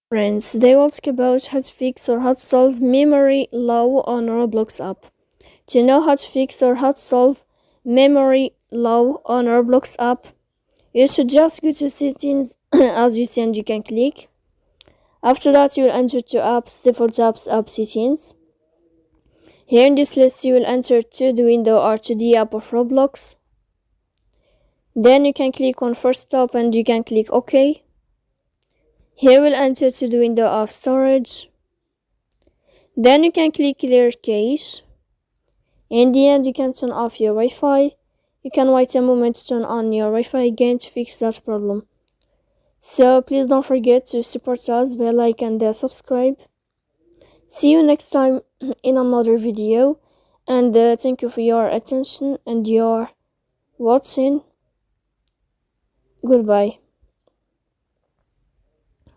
Friends, today we'll talk about how to fix or how to solve memory low on Roblox app. To know how to fix or how to solve memory low on Roblox app, you should just go to settings as you see, and you can click. After that, you will enter to apps, default apps, app settings. Here in this list, you will enter to the window or to the app of Roblox. Then you can click on first stop and you can click OK. Here we'll enter to the window of storage. Then you can click clear cache. In the end, you can turn off your Wi-Fi. You can wait a moment to turn on your Wi-Fi again to fix that problem. So please don't forget to support us by like and subscribe. See you next time in another video, and thank you for your attention and your watching. Goodbye.